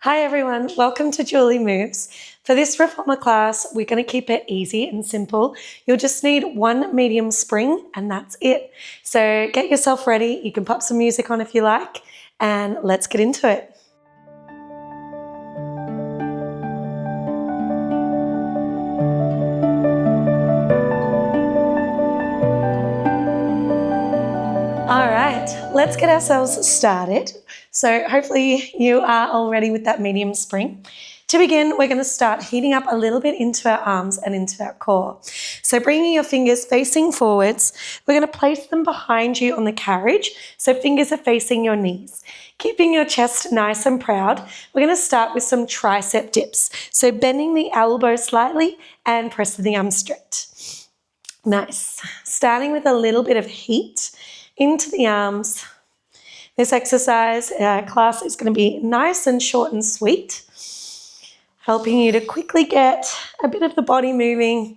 Hi everyone, welcome to Julie Moves. For this reformer class, we're going to keep it easy and simple. You'll just need one medium spring and that's it. So get yourself ready. You can pop some music on if you like, and let's get into it. All right, let's get ourselves started. So hopefully you are all ready with that medium spring. To begin, we're going to start heating up a little bit into our arms and into our core. So bringing your fingers facing forwards, we're going to place them behind you on the carriage. So fingers are facing your knees. Keeping your chest nice and proud, we're going to start with some tricep dips. So bending the elbow slightly and pressing the arms straight. Nice. Starting with a little bit of heat into the arms. This exercise class is going to be nice and short and sweet, helping you to quickly get a bit of the body moving,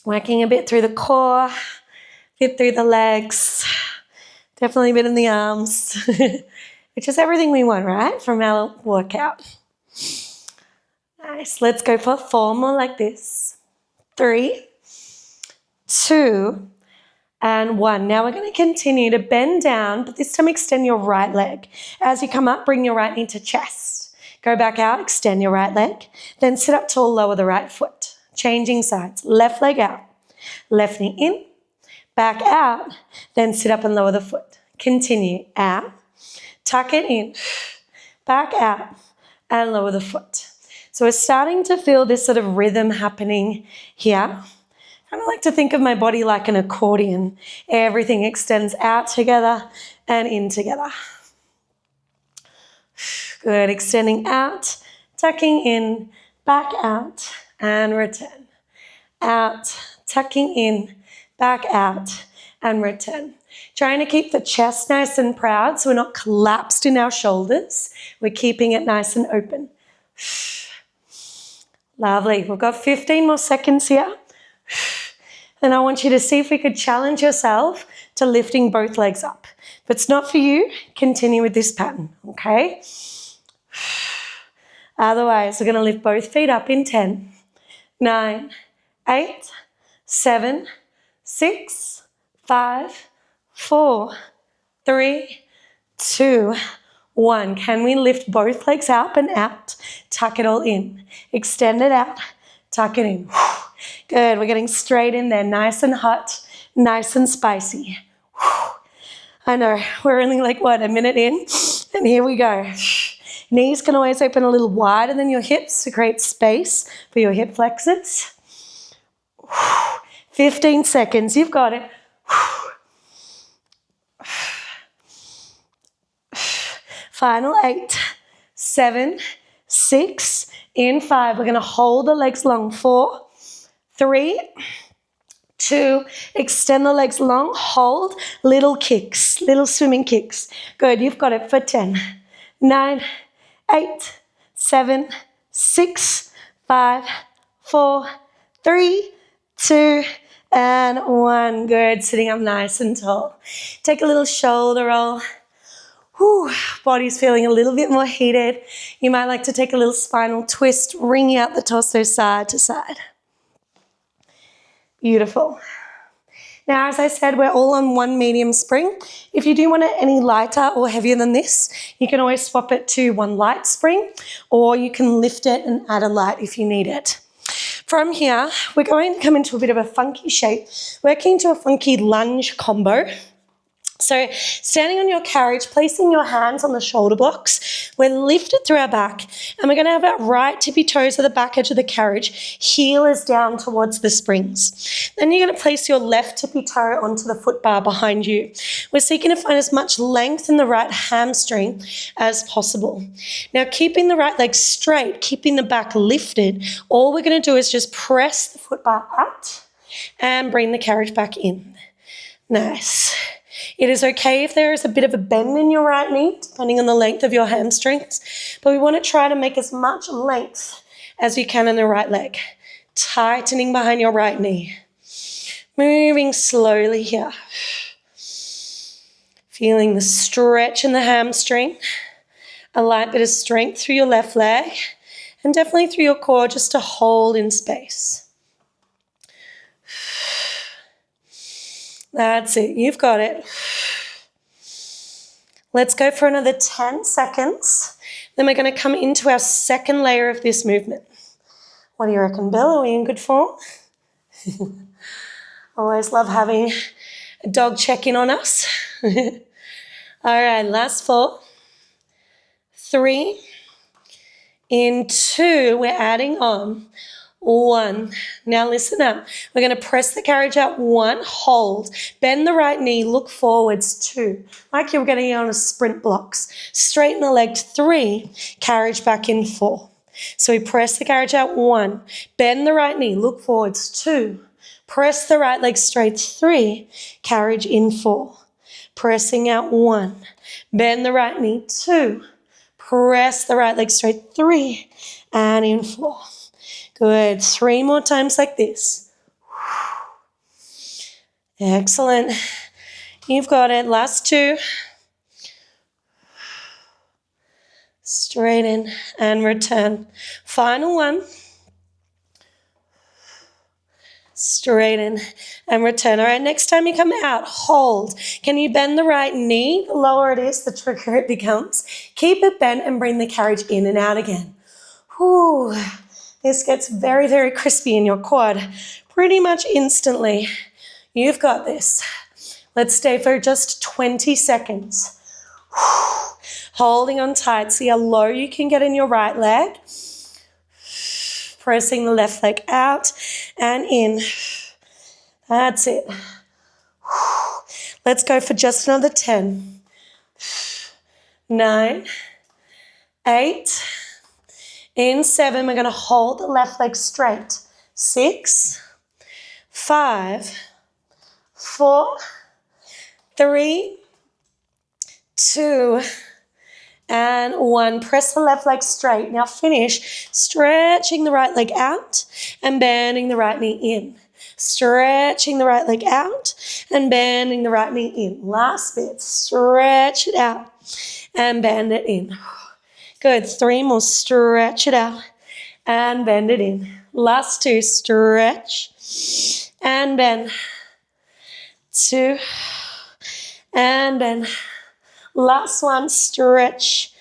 working a bit through the core, a bit through the legs, definitely a bit in the arms, which is everything we want, right, from our workout. Nice. Let's go for 4 more like this. 3, 2, and 1. Now we're going to continue to bend down, but this time extend your right leg. As you come up, bring your right knee to chest. Go back out, extend your right leg. Then sit up tall, lower the right foot. Changing sides. Left leg out. Left knee in. Back out. Then sit up and lower the foot. Continue. Out. Tuck it in. Back out. And lower the foot. So we're starting to feel this sort of rhythm happening here. I kind of like to think of my body like an accordion. Everything extends out together and in together. Good. Extending out, tucking in, back out, and return. Out, tucking in, back out, and return. Trying to keep the chest nice and proud so we're not collapsed in our shoulders. We're keeping it nice and open. Lovely. We've got 15 more seconds here. And I want you to see if we could challenge yourself to lifting both legs up. If it's not for you, continue with this pattern, okay? Otherwise, we're going to lift both feet up in 10, 9, 8, 7, 6, 5, 4, 3, 2, 1. Can we lift both legs up and out? Tuck it all in. Extend it out. Tuck it in. Good. We're getting straight in there. Nice and hot. Nice and spicy. I know. We're only a minute in? And here we go. Knees can always open a little wider than your hips to create space for your hip flexors. 15 seconds. You've got it. Final 8, 7, 6, in 5. We're going to hold the legs long. 4, 3, 2, extend the legs long, hold, little kicks, little swimming kicks. Good, you've got it for 10, 9, 8, 7, 6, 5, 4, 3, 2, and 1. Good, sitting up nice and tall. Take a little shoulder roll. Body's feeling a little bit more heated. You might like to take a little spinal twist, wringing out the torso side to side. Beautiful. Now, as I said, we're all on one medium spring. If you do want it any lighter or heavier than this, you can always swap it to one light spring, or you can lift it and add a light if you need it. From here, we're going to come into a bit of a funky shape, working to a funky lunge combo. So standing on your carriage, placing your hands on the shoulder blocks, we're lifted through our back, and we're going to have our right tippy toes at the back edge of the carriage, heel is down towards the springs. Then you're going to place your left tippy toe onto the foot bar behind you. We're seeking to find as much length in the right hamstring as possible. Now, keeping the right leg straight, keeping the back lifted, all we're going to do is just press the foot bar out and bring the carriage back in. Nice. It is okay if there is a bit of a bend in your right knee, depending on the length of your hamstrings, but we want to try to make as much length as you can in the right leg. Tightening behind your right knee. Moving slowly here. Feeling the stretch in the hamstring. A light bit of strength through your left leg and definitely through your core just to hold in space. That's it. You've got it. Let's go for another 10 seconds. Then we're going to come into our second layer of this movement. What do you reckon, Bill? Are we in good form? Always love having a dog check in on us. All right, last 4, 3, in 2, we're adding on 1. Now listen up. We're going to press the carriage out. 1, hold. Bend the right knee, look forwards. 2, like you're getting on a sprint blocks. Straighten the leg. 3, carriage back in. 4. So we press the carriage out. 1, bend the right knee, look forwards. 2, press the right leg straight. 3, carriage in. 4, pressing out. 1, bend the right knee. 2, press the right leg straight. 3, and in. 4. Good. 3 more times like this. Excellent. You've got it. Last 2. Straighten and return. Final 1. Straighten and return. All right, next time you come out, hold. Can you bend the right knee? The lower it is, the trickier it becomes. Keep it bent and bring the carriage in and out again. Whew. This gets very, very crispy in your quad pretty much instantly. You've got this. Let's stay for just 20 seconds. Holding on tight. See how low you can get in your right leg. Pressing the left leg out and in. That's it. Let's go for just another 10. 9, 8, in 7, we're going to hold the left leg straight. 6, 5, 4, 3, 2, and 1. Press the left leg straight. Now finish stretching the right leg out and bending the right knee in. Stretching the right leg out and bending the right knee in. Last bit. Stretch it out and bend it in. Good. 3 more. Stretch it out and bend it in. Last 2. Stretch and bend. 2 and bend. Last 1. Stretch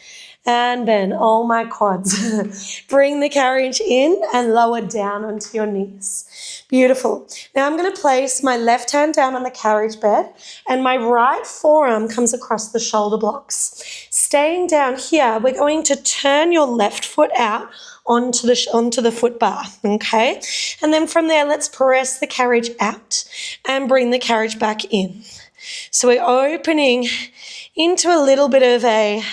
and bend. Oh, my quads. Bring the carriage in and lower down onto your knees. Beautiful. Now I'm going to place my left hand down on the carriage bed and my right forearm comes across the shoulder blocks. Staying down here, we're going to turn your left foot out onto the foot bar, okay? And then from there, let's press the carriage out and bring the carriage back in. So we're opening into a little bit of a,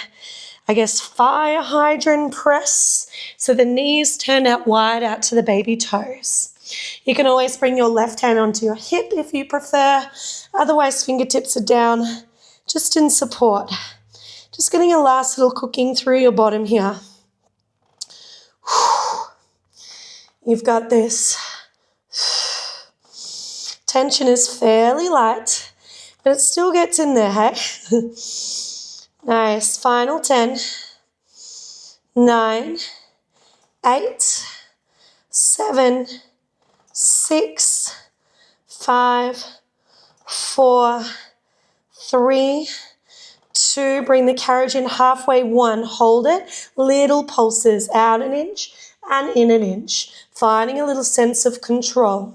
I guess, fire hydrant press. So the knees turn out wide out to the baby toes. You can always bring your left hand onto your hip if you prefer. Otherwise, fingertips are down just in support. Just getting a last little cooking through your bottom here. You've got this. Tension is fairly light, but it still gets in there, hey? Nice. Final 10, 9, 8, 7, 6, 5, 4, 3, 2. Bring the carriage in halfway. 1. Hold it. Little pulses out an inch and in an inch. Finding a little sense of control.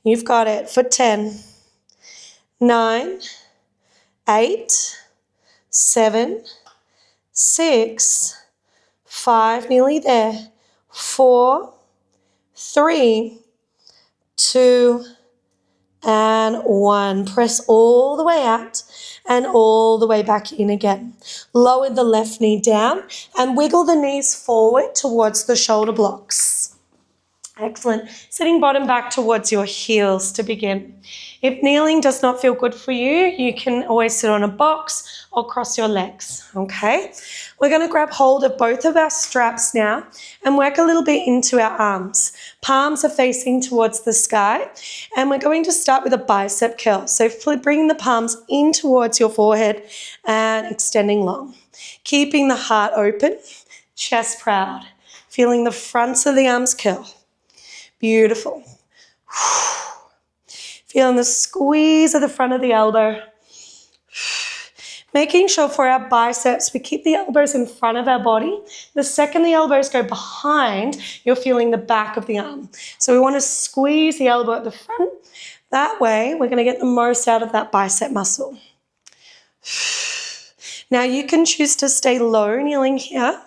You've got it for 10, 9, 8, 7, 6, 5, nearly there. 4, 3, 2, and 1. Press all the way out and all the way back in again. Lower the left knee down and wiggle the knees forward towards the shoulder blocks. Excellent. Sitting bottom back towards your heels to begin. If kneeling does not feel good for you, you can always sit on a box or cross your legs, okay? We're going to grab hold of both of our straps now and work a little bit into our arms. Palms are facing towards the sky and we're going to start with a bicep curl. So bringing the palms in towards your forehead and extending long. Keeping the heart open, chest proud. Feeling the fronts of the arms curl. Beautiful. Feeling the squeeze of the front of the elbow. Making sure for our biceps, we keep the elbows in front of our body. The second the elbows go behind, you're feeling the back of the arm. So we want to squeeze the elbow at the front. That way, we're going to get the most out of that bicep muscle. Now, you can choose to stay low kneeling here,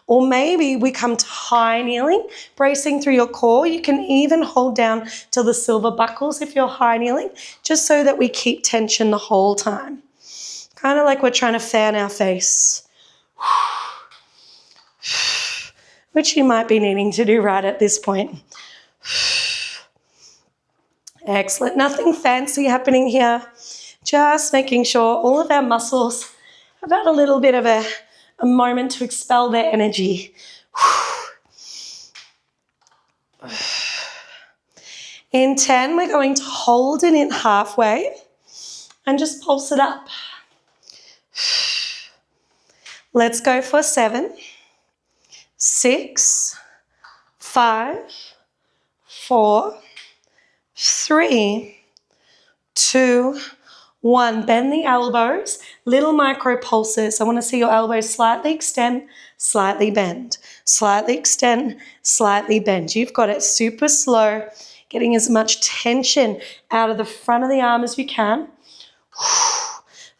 or maybe we come to high kneeling, bracing through your core. You can even hold down to the silver buckles if you're high kneeling, just so that we keep tension the whole time. Kind of like we're trying to fan our face, which you might be needing to do right at this point. Excellent. Nothing fancy happening here. Just making sure all of our muscles have had a little bit of a moment to expel their energy. In 10, we're going to hold it in halfway and just pulse it up. Let's go for 7, 6, 5, 4, 3, 2, 1. Bend the elbows, little micro pulses. I want to see your elbows slightly extend, slightly bend, slightly extend, slightly bend. You've got it super slow, getting as much tension out of the front of the arm as you can.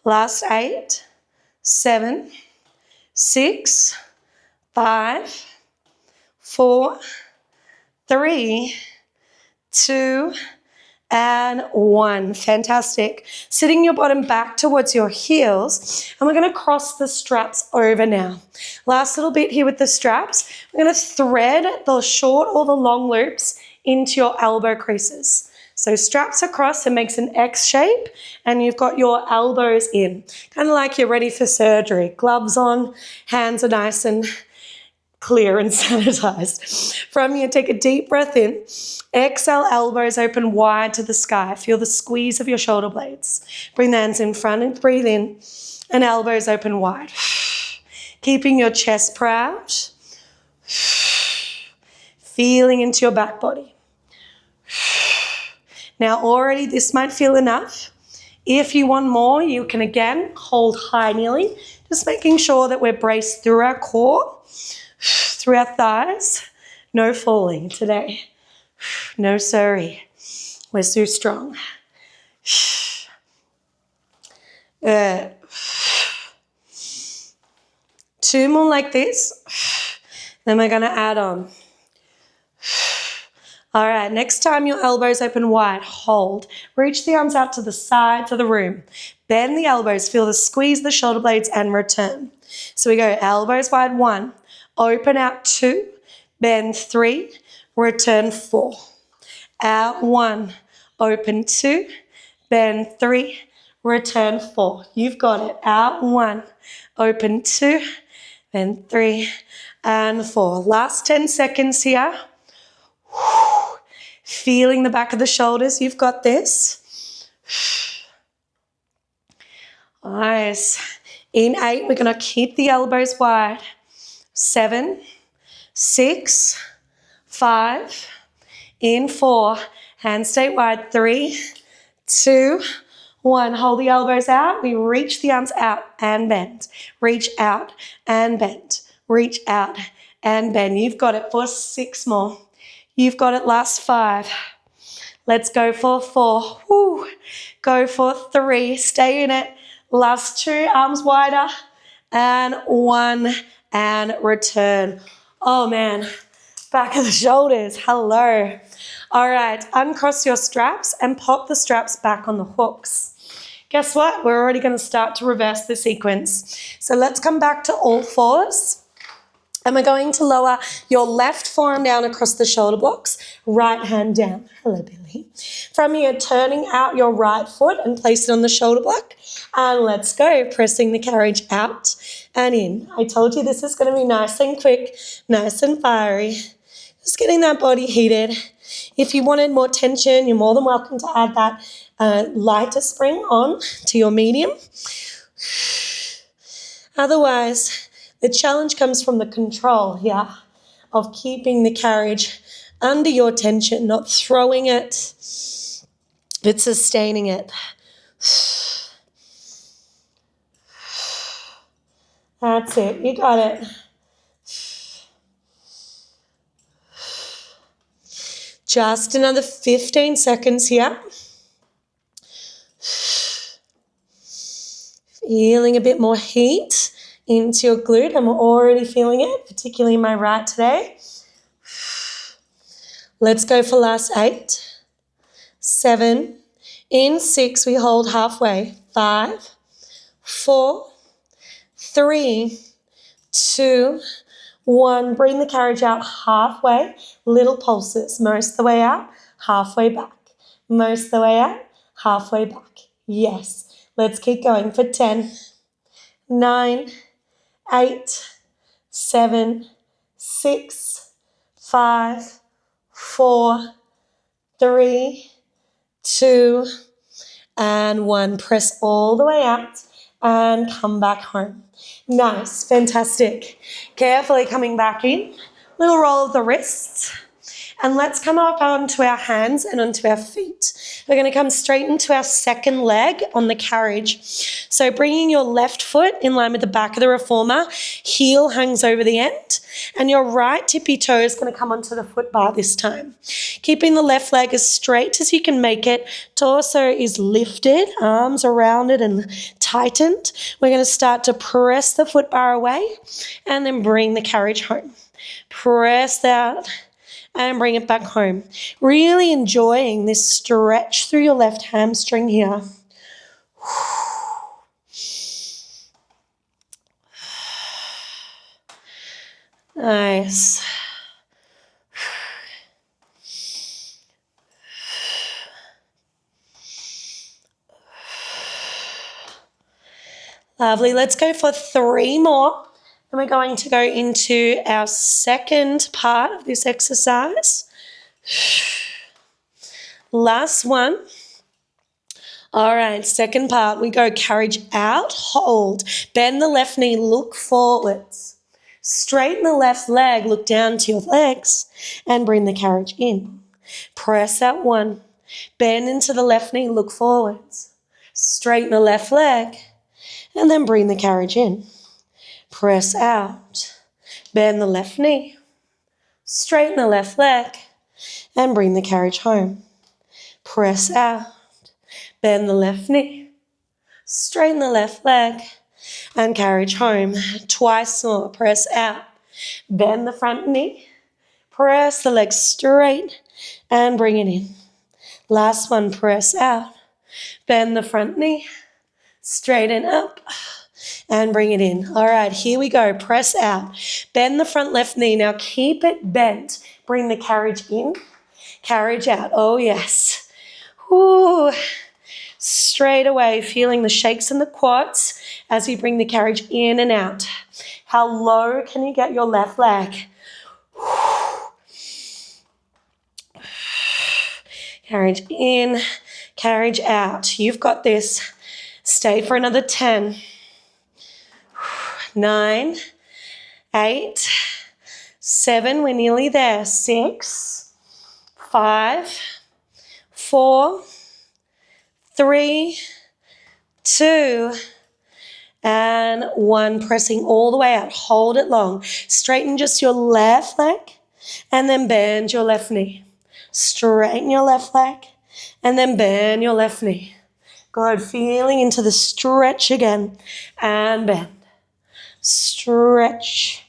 Last 8, 7, 6, 5, 4, 3, 2, and 1. Fantastic. Sitting your bottom back towards your heels, and we're going to cross the straps over now. Last little bit here with the straps. We're going to thread the short or the long loops into your elbow creases. So straps across, it makes an X shape, and you've got your elbows in. Kind of like you're ready for surgery. Gloves on, hands are nice and clear and sanitized. From here, take a deep breath in. Exhale, elbows open wide to the sky. Feel the squeeze of your shoulder blades. Bring the hands in front and breathe in, and elbows open wide. Keeping your chest proud. Feeling into your back body. Now already this might feel enough. If you want more, you can again hold high kneeling, just making sure that we're braced through our core, through our thighs. No falling today. No sorry. We're so strong. 2 more like this. Then we're going to add on. All right, next time your elbows open wide, hold. Reach the arms out to the sides of the room. Bend the elbows, feel the squeeze of the shoulder blades and return. So we go elbows wide 1, open out 2, bend 3, return 4. Out 1, open 2, bend 3, return 4. You've got it. Out 1, open 2, bend 3, and 4. Last 10 seconds here. Feeling the back of the shoulders. You've got this. Nice. In 8, we're going to keep the elbows wide. 7, 6, 5. In 4, hands stay wide. 3, 2, 1. Hold the elbows out. We reach the arms out and bend. Reach out and bend. Reach out and bend. You've got it for 6 more. You've got it. Last 5. Let's go for 4. Woo. Go for 3. Stay in it. Last 2. Arms wider. And 1. And return. Oh, man. Back of the shoulders. Hello. All right. Uncross your straps and pop the straps back on the hooks. Guess what? We're already going to start to reverse the sequence. So let's come back to all fours. And we're going to lower your left forearm down across the shoulder blocks, right hand down. Hello, Billy. From here, turning out your right foot and place it on the shoulder block. And let's go, pressing the carriage out and in. I told you this is going to be nice and quick, nice and fiery. Just getting that body heated. If you wanted more tension, you're more than welcome to add that lighter spring on to your medium. Otherwise, the challenge comes from the control here of keeping the carriage under your tension, not throwing it, but sustaining it. That's it. You got it. Just another 15 seconds here. Feeling a bit more heat into your glute. I'm already feeling it, particularly in my right today. Let's go for last 8, 7. In 6, we hold halfway. 5, 4, 3, 2, 1. Bring the carriage out halfway. Little pulses. Most of the way out, halfway back. Most of the way out, halfway back. Yes. Let's keep going for 10, 9, 8, 7, 6, 5, 4, 3, 2, and 1. Press all the way out and come back home. Nice, fantastic. Carefully coming back in. Little roll of the wrists. And let's come up onto our hands and onto our feet. We're going to come straight into our second leg on the carriage. So bringing your left foot in line with the back of the reformer, heel hangs over the end, and your right tippy toe is going to come onto the foot bar this time. Keeping the left leg as straight as you can make it. Torso is lifted, arms are rounded and tightened. We're going to start to press the foot bar away and then bring the carriage home. Press that and bring it back home. Really enjoying this stretch through your left hamstring here. Nice. Lovely. Let's go for 3 more. And we're going to go into our second part of this exercise. Last one. All right, second part. We go carriage out, hold. Bend the left knee, look forwards. Straighten the left leg, look down to your legs, and bring the carriage in. Press out 1. Bend into the left knee, look forwards. Straighten the left leg, and then bring the carriage in. Press out, bend the left knee, straighten the left leg, and bring the carriage home. Press out, bend the left knee, straighten the left leg, and carriage home. Twice more. Press out, bend the front knee, press the leg straight, and bring it in. Last one. Press out, bend the front knee, straighten up, and bring it in. All right, here we go. Press out. Bend the front left knee. Now keep it bent. Bring the carriage in. Carriage out. Oh, yes. Ooh. Straight away, feeling the shakes in the quads as you bring the carriage in and out. How low can you get your left leg? Carriage in, carriage out. You've got this. Stay for another 10. 9, 8, 7, we're nearly there. 6, 5, 4, 3, 2, and 1. Pressing all the way out. Hold it long. Straighten just your left leg and then bend your left knee. Straighten your left leg and then bend your left knee. Good. Feeling into the stretch again and bend. Stretch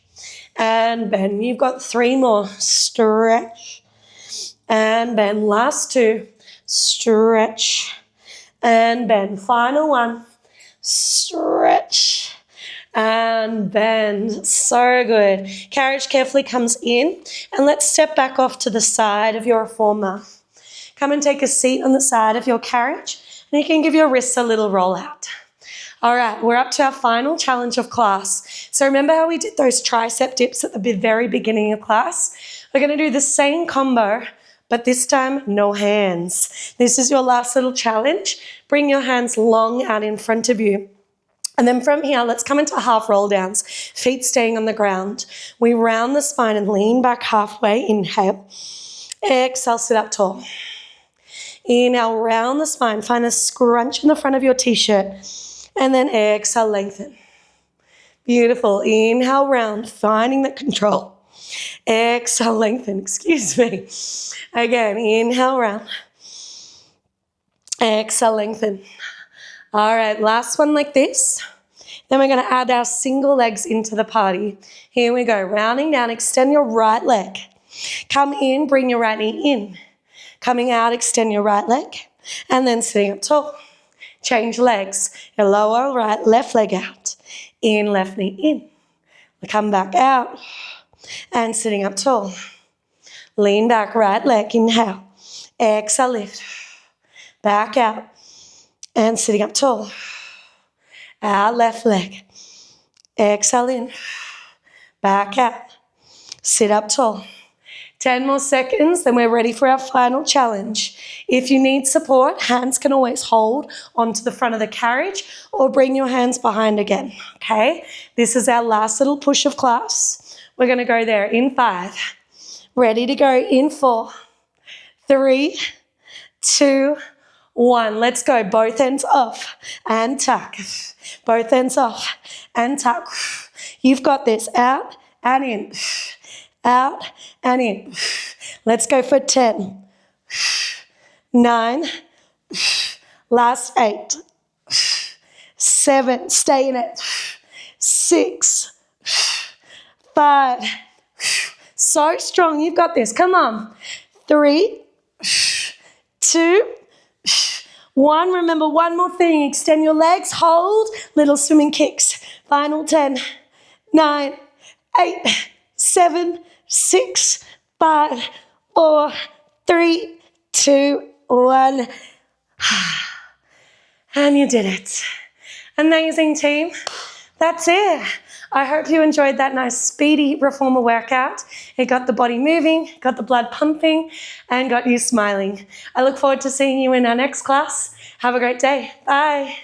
and bend. You've got 3 more. Stretch and bend. Last 2. Stretch and bend. Final 1. Stretch and bend. So good. Carriage carefully comes in, and let's step back off to the side of your reformer. Come and take a seat on the side of your carriage, and you can give your wrists a little roll out. All right, we're up to our final challenge of class. So remember how we did those tricep dips at the very beginning of class? We're going to do the same combo, but this time no hands. This is your last little challenge. Bring your hands long out in front of you. And then from here, let's come into half roll downs, feet staying on the ground. We round the spine and lean back halfway, inhale. Exhale, sit up tall. Inhale, round the spine, find a scrunch in the front of your t-shirt. And then exhale, lengthen. Beautiful. Inhale, round, finding that control. Exhale, lengthen, excuse me. Again, inhale, round. Exhale, lengthen. All right, last one like this. Then we're going to add our single legs into the party. Here we go, rounding down, extend your right leg. Come in, bring your right knee in. Coming out, extend your right leg. And then sitting up tall. Change legs. Your lower right, left leg out. In, left knee in. Come back out. And sitting up tall. Lean back, right leg, inhale. Exhale, lift. Back out. And sitting up tall. Out, left leg. Exhale in. Back out. Sit up tall. 10 more seconds, then we're ready for our final challenge. If you need support, hands can always hold onto the front of the carriage or bring your hands behind again, okay? This is our last little push of class. We're going to go there in 5. Ready to go in 4, 3, 2, 1. Let's go. Both ends off and tuck. Both ends off and tuck. You've got this. Out and in. Out and in. Let's go for 10, 9, last 8, 7, stay in it, 6, 5, so strong, you've got this, come on, 3, 2, 1, remember one more thing, extend your legs, hold, little swimming kicks, final 10, 9, 8, 7, 6, 5, 4, 3, 2, 1. And you did it. Amazing, team. That's it. I hope you enjoyed that nice speedy reformer workout. It got the body moving, got the blood pumping, and got you smiling. I look forward to seeing you in our next class. Have a great day. Bye.